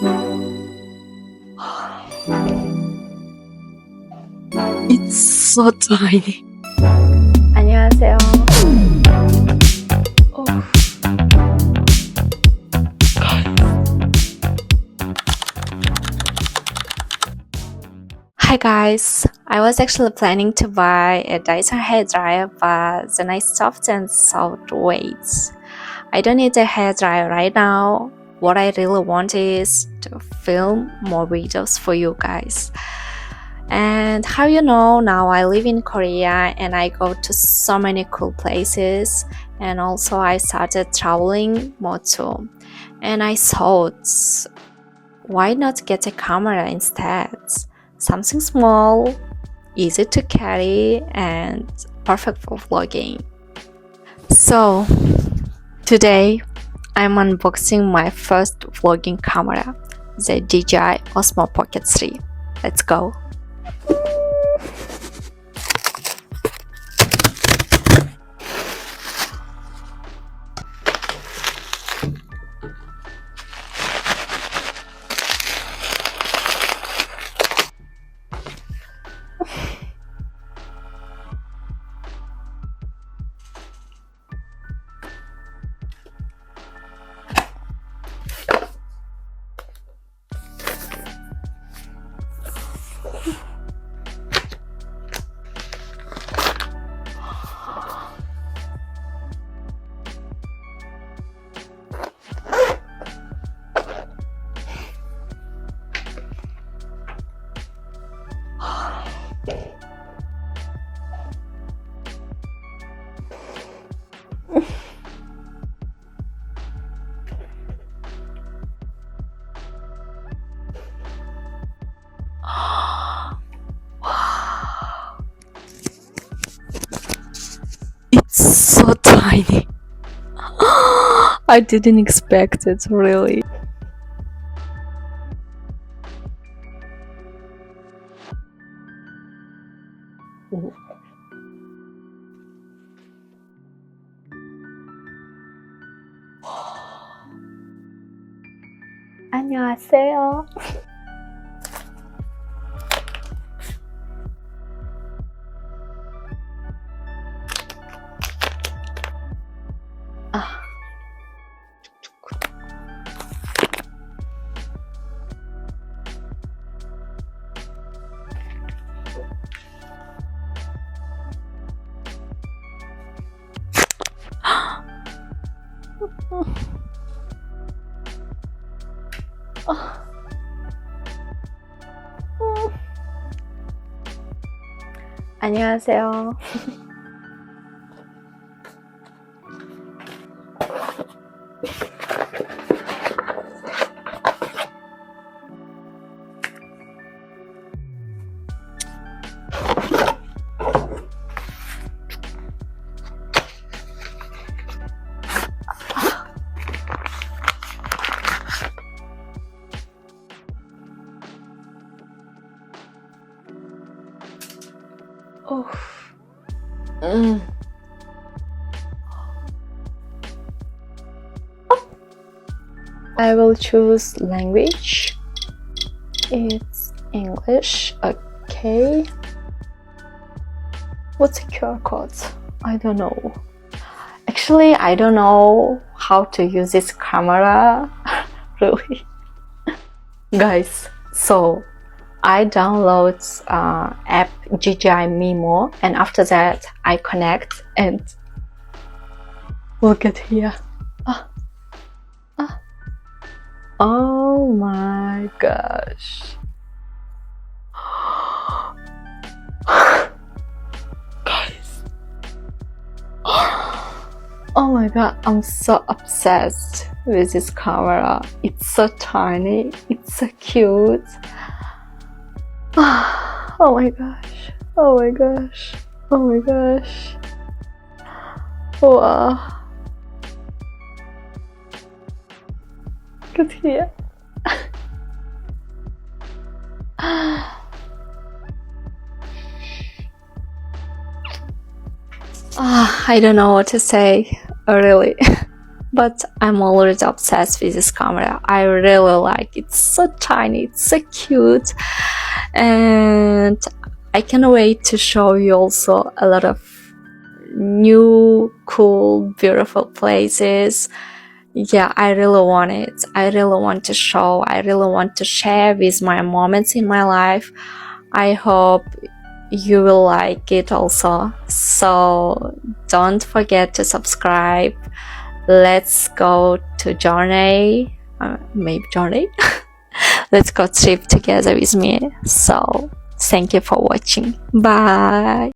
It's so tiny. 안녕하세요. Oh. Hi guys, I was actually planning to buy a Dyson hairdryer, but then I stopped and thought, wait, I don't need a hairdryer right now. What I really want is to film more videos for you guys. And how you know, now I live in Korea and I go to so many cool places, and also I started traveling more too. And I thought, why not get a camera instead? Something small, easy to carry, and perfect for vlogging. So today I'm unboxing my first vlogging camera, the DJI Osmo Pocket 3. Let's go! It's so tiny. I didn't expect it, really. Oh. 안녕하세요. 안녕하세요. Oh. I will choose language. It's English. Okay. What's a QR code? I don't know. Actually, I don't know how to use this camera. Really. Guys, so I download app DJI Mimo, and after that I connect, and look at here. Oh my gosh. Guys. Oh my god, I'm so obsessed with this camera. It's so tiny, it's so cute. Oh my gosh, oh my gosh, oh my gosh. Wow. Look here. I don't know what to say, really. but I'm already obsessed with this camera. I really like it. It's so tiny, it's so cute, and I can't wait to show you also a lot of new, cool, beautiful places. Yeah, I really want it. I really want to show, I really want to share with my moments in my life. I hope you will like it also. So don't forget to subscribe. Let's go to journey, maybe journey. Let's go trip together with me. So thank you for watching. Bye.